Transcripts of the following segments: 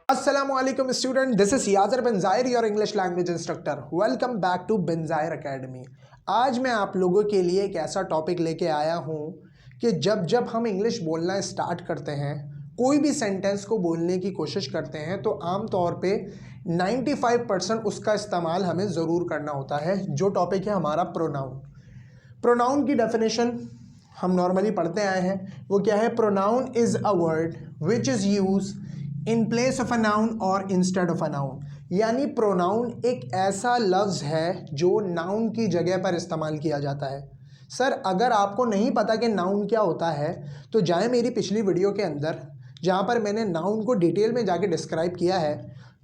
Assalamualaikum student, this is Yazer bin Zair, your English language instructor. Welcome back to bin Zair Academy. आज मैं आप लोगों के लिए एक ऐसा टॉपिक लेके आया हूँ कि जब जब हम इंग्लिश बोलना स्टार्ट करते हैं, कोई भी सेंटेंस को बोलने की कोशिश करते हैं तो आम तौर पे 95% उसका इस्तेमाल हमें ज़रूर करना होता है। जो टॉपिक है हमारा प्रोनाउन। प्रोनाउन की डेफिनेशन हम नॉर्मली पढ़ते आए हैं, वो क्या है? Pronoun is a word which is use in place of a noun और इंस्टेड ऑफ अ नाउन। यानी प्रोनाउन एक ऐसा लफ्ज़ है जो नाउन की जगह पर इस्तेमाल किया जाता है। सर अगर आपको नहीं पता कि नाउन क्या होता है तो जाए मेरी पिछली वीडियो के अंदर, जहाँ पर मैंने नाउन को डिटेल में जाके डिस्क्राइब किया है।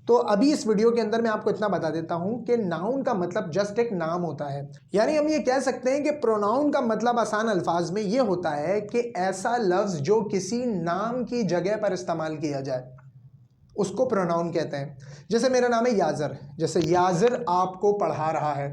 तो अभी इस वीडियो के अंदर मैं आपको इतना बता देता हूँ कि नाउन का मतलब जस्ट एक नाम होता है। यानी हम ये कह सकते हैं कि प्रोनाउन का मतलब आसान अल्फाज में ये होता है कि ऐसा लफ्ज़ जो किसी नाम की जगह पर इस्तेमाल किया जाए उसको प्रोनाउन कहते हैं। जैसे मेरा नाम है याज़र, जैसे याज़र आपको पढ़ा रहा है,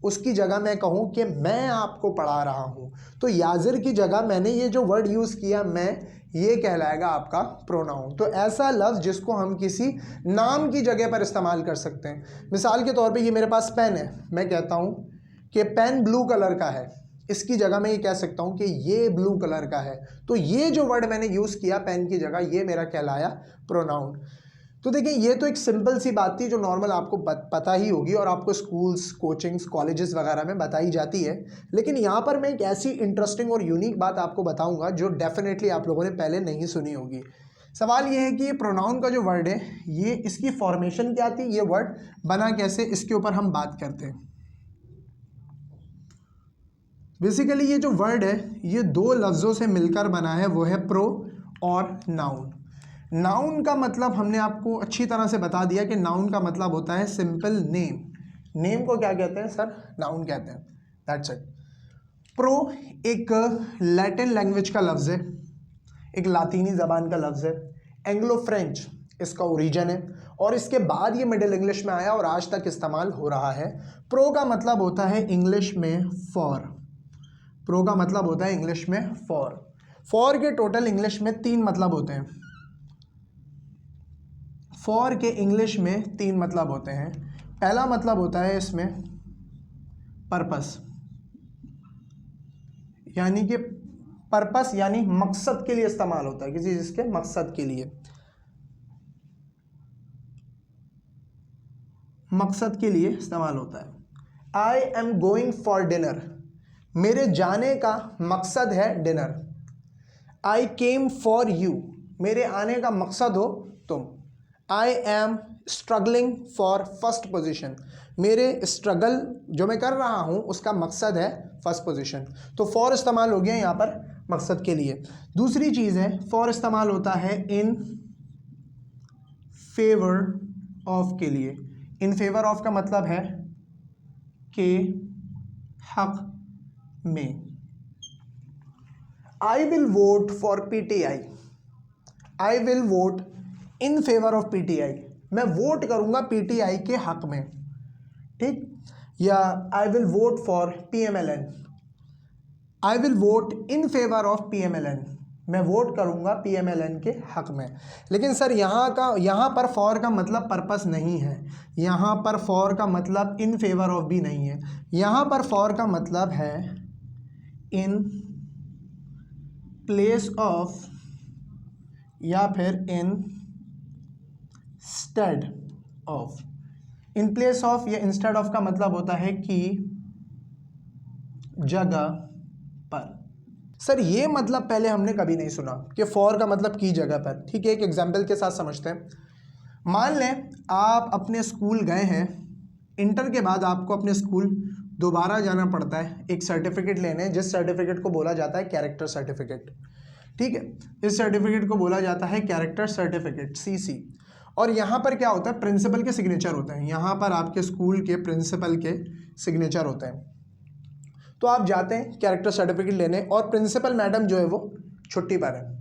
उसकी जगह मैं कहूँ कि मैं आपको पढ़ा रहा हूँ, तो याज़र की जगह मैंने ये जो वर्ड यूज़ किया मैं, ये कहलाएगा आपका प्रोनाउन। तो ऐसा लफ्ज़ जिसको हम किसी नाम की जगह पर इस्तेमाल कर सकते हैं। मिसाल के तौर पे ये मेरे पास पेन है, मैं कहता हूँ कि पेन ब्लू कलर का है, इसकी जगह मैं ये कह सकता हूँ कि ये ब्लू कलर का है। तो ये जो वर्ड मैंने यूज़ किया पेन की जगह, ये मेरा कहलाया प्रोनाउन। तो देखिए ये तो एक सिंपल सी बात थी जो नॉर्मल आपको पता ही होगी और आपको स्कूल्स, कोचिंग्स, कॉलेजेस वगैरह में बताई जाती है। लेकिन यहाँ पर मैं एक ऐसी इंटरेस्टिंग और यूनिक बात आपको बताऊंगा जो डेफिनेटली आप लोगों ने पहले नहीं सुनी होगी। सवाल ये है कि ये प्रोनाउन का जो वर्ड है, ये इसकी फॉर्मेशन क्या थी, ये वर्ड बना कैसे, इसके ऊपर हम बात करते हैं। बेसिकली ये जो वर्ड है ये दो लफ्ज़ों से मिलकर बना है, वो है प्रो और नाउन। नाउन का मतलब हमने आपको अच्छी तरह से बता दिया कि नाउन का मतलब होता है सिंपल नेम। नेम को क्या कहते हैं सर? नाउन कहते हैं। That's it. प्रो एक लैटिन लैंग्वेज का लफ्ज़ है, एक लातीनी ज़बान का लफ्ज़ है। एंग्लो फ्रेंच इसका ओरिजिन है और इसके बाद ये मिडिल इंग्लिश में आया और आज तक इस्तेमाल हो रहा है। प्रो का मतलब होता है इंग्लिश में फॉर। प्रो का मतलब होता है इंग्लिश में फॉर। फॉर के टोटल इंग्लिश में 3 मतलब होते हैं। फॉर के इंग्लिश में 3 मतलब होते हैं। पहला मतलब होता है इसमें पर्पस, यानी कि पर्पस यानी मकसद के लिए इस्तेमाल होता है, किसी चीज़ के मकसद के लिए, मकसद के लिए इस्तेमाल होता है। I am going for dinner, मेरे जाने का मकसद है dinner. I came for you, मेरे आने का मकसद हो तुम। I am struggling for first position, मेरे स्ट्रगल जो मैं कर रहा हूँ उसका मकसद है फर्स्ट पोजीशन। तो फॉर इस्तेमाल हो गया यहाँ पर मकसद के लिए। दूसरी चीज़ है फॉर इस्तेमाल होता है इन फेवर ऑफ के लिए। इन फेवर ऑफ का मतलब है के हक में। I will vote for PTI, I will vote in favour of PTI, मैं वोट करूंगा पीटीआई के हक में, ठीक। या I will vote for PMLN, I will vote in favour of PMLN, मैं वोट करूंगा पीएमएलएन के हक में। लेकिन सर यहाँ पर फॉर का मतलब पर्पस नहीं है, यहाँ पर फॉर का मतलब इन फेवर ऑफ भी नहीं है। यहाँ पर फॉर का मतलब है इन प्लेस ऑफ या फिर instead of. In place of या इंस्टेड ऑफ का मतलब होता है कि जगह पर। सर ये मतलब पहले हमने कभी नहीं सुना कि फॉर का मतलब की जगह पर, ठीक है। एक एग्जाम्पल के साथ समझते हैं। मान लें आप अपने स्कूल गए हैं, इंटर के बाद आपको अपने स्कूल दोबारा जाना पड़ता है एक सर्टिफिकेट लेने, जिस सर्टिफिकेट को बोला जाता है कैरेक्टर सर्टिफिकेट, ठीक है। इस सर्टिफिकेट को बोला जाता है कैरेक्टर सर्टिफिकेट, CC। और यहाँ पर क्या होता है? प्रिंसिपल के सिग्नेचर होते हैं। यहाँ पर आपके स्कूल के प्रिंसिपल के सिग्नेचर होते हैं। तो आप जाते हैं कैरेक्टर सर्टिफिकेट लेने और प्रिंसिपल मैडम जो है वो छुट्टी पर है।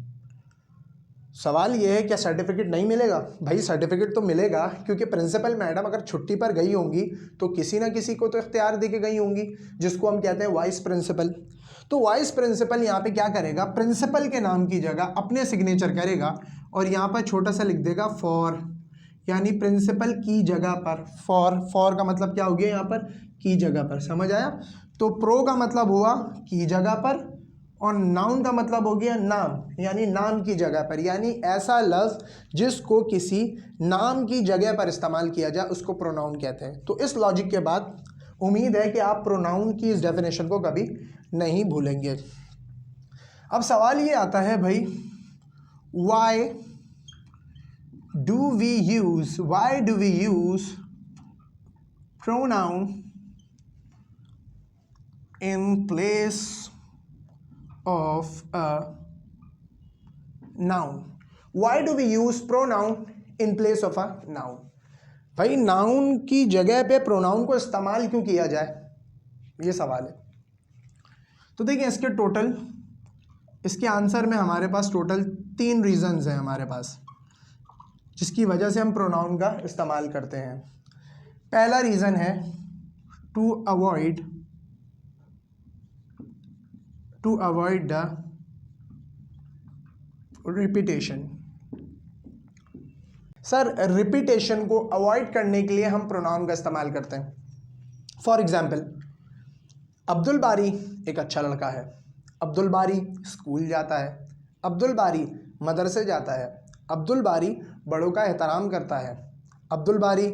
सवाल ये है क्या सर्टिफिकेट नहीं मिलेगा? भाई सर्टिफिकेट तो मिलेगा, क्योंकि प्रिंसिपल मैडम अगर छुट्टी पर गई होंगी तो किसी ना किसी को तो इख्तियार दे के गई होंगी, जिसको हम कहते हैं वाइस प्रिंसिपल। तो वाइस प्रिंसिपल यहाँ पे क्या करेगा? प्रिंसिपल के नाम की जगह अपने सिग्नेचर करेगा और यहाँ पर छोटा सा लिख देगा फॉर यानी प्रिंसिपल की जगह पर, फॉर का मतलब क्या हो गया यहाँ पर, की जगह पर, समझ आया। तो प्रो का मतलब हुआ की जगह पर, और नाउन का मतलब हो गया नाम, यानी नाम की जगह पर, यानी ऐसा लफ्ज जिसको किसी नाम की जगह पर इस्तेमाल किया जाए उसको प्रोनाउन कहते हैं। तो इस लॉजिक के बाद उम्मीद है कि आप प्रोनाउन की इस डेफिनेशन को कभी नहीं भूलेंगे। अब सवाल ये आता है भाई, why do we use pronoun in place of a noun? Why do we use pronoun in place of a noun? भाई नाउन की जगह पे प्रोनाउन को इस्तेमाल क्यों किया जाए, ये सवाल है। तो देखिए इसके आंसर में हमारे पास टोटल 3 रीजंस हैं हमारे पास, जिसकी वजह से हम प्रोनाउन का इस्तेमाल करते हैं। पहला रीज़न है to avoid the repetition. Sir repetition को अवॉइड करने के लिए हम प्रोनाउन का इस्तेमाल करते हैं। फॉर एग्जाम्पल, अब्दुल बारी एक अच्छा लड़का है, अब्दुल बारी स्कूल जाता है, अब्दुल बारी मदरसे जाता है, अब्दुल बारी बड़ों का एहतराम करता है, अब्दुल बारी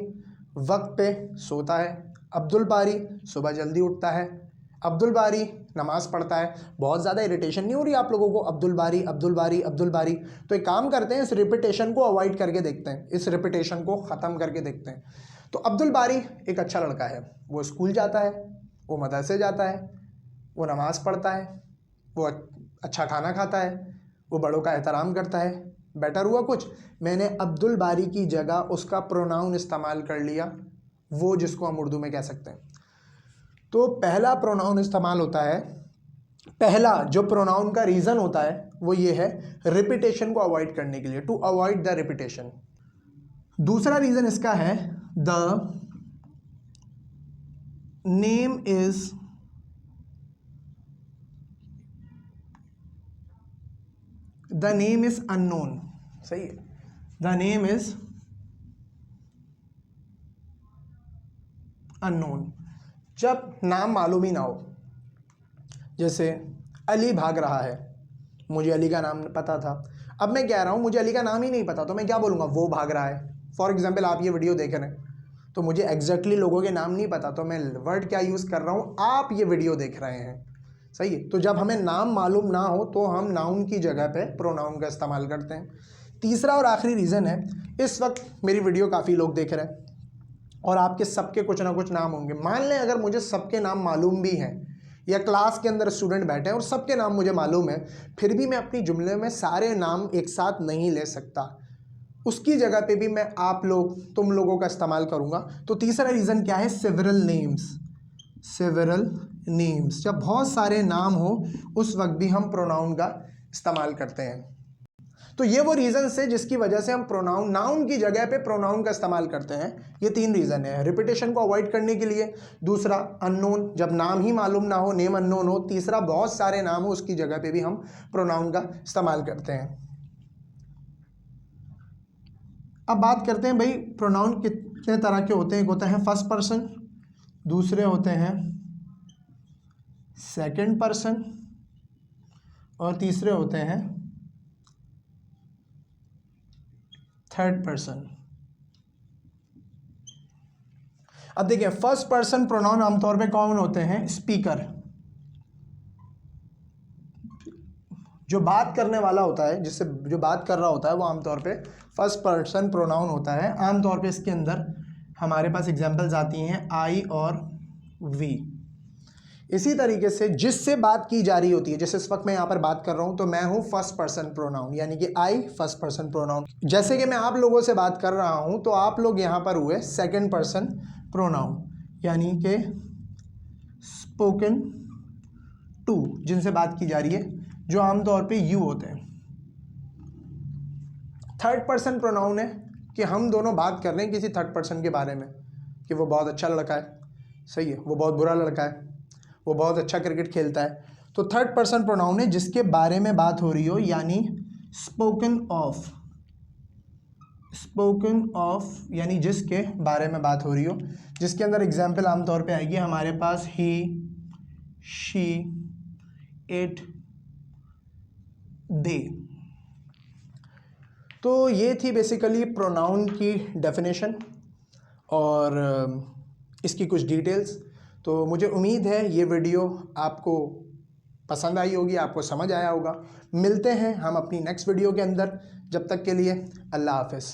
वक्त पे सोता है, अब्दुल बारी सुबह जल्दी उठता है, अब्दुल बारी नमाज़ पढ़ता है। बहुत ज़्यादा इरिटेशन नहीं हो रही आप लोगों को, अब्दुल बारी अब्दुल बारी अब्दुल बारी? तो एक काम करते हैं, इस रिपीटेशन को अवॉइड करके देखते हैं, इस रिपीटेशन को ख़त्म करके देखते हैं। तो अब्दुल बारी एक अच्छा लड़का है, वो स्कूल जाता है, वो मदरसे जाता है, वो नमाज़ पढ़ता है, वो अच्छा खाना खाता है, वो बड़ों का एहतराम करता है। बेटर हुआ कुछ, मैंने अब्दुल बारी की जगह उसका प्रोनाउन इस्तेमाल कर लिया, वो जिसको हम उर्दू में कह सकते हैं। तो पहला प्रोनाउन इस्तेमाल होता है, पहला जो प्रोनाउन का रीज़न होता है वो ये है रिपीटेशन को अवॉइड करने के लिए, टू अवॉइड द रिपीटेशन। दूसरा रीज़न इसका है द नेम इज अननोन। सही है, द नेम इज अननोन। जब नाम मालूम ही ना हो, जैसे अली भाग रहा है, मुझे अली का नाम पता था, अब मैं कह रहा हूँ मुझे अली का नाम ही नहीं पता, तो मैं क्या बोलूँगा, वो भाग रहा है। फॉर एग्जाम्पल आप ये वीडियो देख रहे हैं तो मुझे एग्जैक्टली लोगों के नाम नहीं पता, तो मैं वर्ड क्या यूज़ कर रहा हूँ, आप ये वीडियो देख रहे हैं। सही है, तो जब हमें नाम मालूम ना हो तो हम नाउन की जगह पे प्रोनाउन का इस्तेमाल करते हैं। तीसरा और आखिरी रीज़न है, इस वक्त मेरी वीडियो काफ़ी लोग देख रहे हैं और आपके सबके कुछ ना कुछ नाम होंगे। मान लें अगर मुझे सबके नाम मालूम भी हैं, या क्लास के अंदर स्टूडेंट बैठे हैं और सबके नाम मुझे मालूम है, फिर भी मैं अपनी जुमले में सारे नाम एक साथ नहीं ले सकता, उसकी जगह पे भी मैं आप लोग तुम लोगों का इस्तेमाल करूँगा। तो तीसरा रीज़न क्या है, सेवरल नेम्स। जब बहुत सारे नाम हो उस वक्त भी हम प्रोनाउन का इस्तेमाल करते हैं। तो ये वो रीज़न है जिसकी वजह से हम प्रोनाउन, नाउन की जगह पे प्रोनाउन का इस्तेमाल करते हैं। ये 3 रीज़न है, रिपीटेशन को अवॉइड करने के लिए, दूसरा अननोन, जब नाम ही मालूम ना हो, नेम अननोन हो, तीसरा बहुत सारे नाम हो उसकी जगह पे भी हम प्रोनाउन का इस्तेमाल करते हैं। अब बात करते हैं भाई प्रोनाउन कितने तरह के होते हैं। एक होता है फर्स्ट पर्सन, दूसरे होते हैं सेकंड पर्सन, और तीसरे होते हैं थर्ड पर्सन। अब देखिए फर्स्ट पर्सन प्रोनाउन आमतौर पे कौन होते हैं, स्पीकर, जो बात करने वाला होता है, जिससे जो बात कर रहा होता है वो आमतौर पे फर्स्ट पर्सन प्रोनाउन होता है। आमतौर पे इसके अंदर हमारे पास एग्जांपल्स आती हैं आई और वी। इसी तरीके से जिससे बात की जा रही होती है, जैसे इस वक्त मैं यहाँ पर बात कर रहा हूँ तो मैं हूँ फर्स्ट पर्सन प्रोनाउन, यानी कि आई फर्स्ट पर्सन प्रोनाउन। जैसे कि मैं आप लोगों से बात कर रहा हूँ तो आप लोग यहाँ पर हुए सेकंड पर्सन प्रोनाउन, यानी कि स्पोकन टू, जिनसे बात की जा रही है, जो आमतौर पे यू होते हैं। थर्ड पर्सन प्रोनाउन है कि हम दोनों बात कर रहे हैं किसी थर्ड पर्सन के बारे में, कि वो बहुत अच्छा लड़का है, सही है, वो बहुत बुरा लड़का है, वो बहुत अच्छा क्रिकेट खेलता है। तो थर्ड पर्सन प्रोनाउन है जिसके बारे में बात हो रही हो, यानी स्पोकन ऑफ। स्पोकन ऑफ यानी जिसके बारे में बात हो रही हो, जिसके अंदर एग्जाम्पल आमतौर पे आएगी हमारे पास ही, शी, इट, दे। तो ये थी बेसिकली प्रोनाउन की डेफिनेशन और इसकी कुछ डिटेल्स। तो मुझे उम्मीद है ये वीडियो आपको पसंद आई होगी, आपको समझ आया होगा। मिलते हैं हम अपनी नेक्स्ट वीडियो के अंदर, जब तक के लिए अल्लाह हाफ़िज़।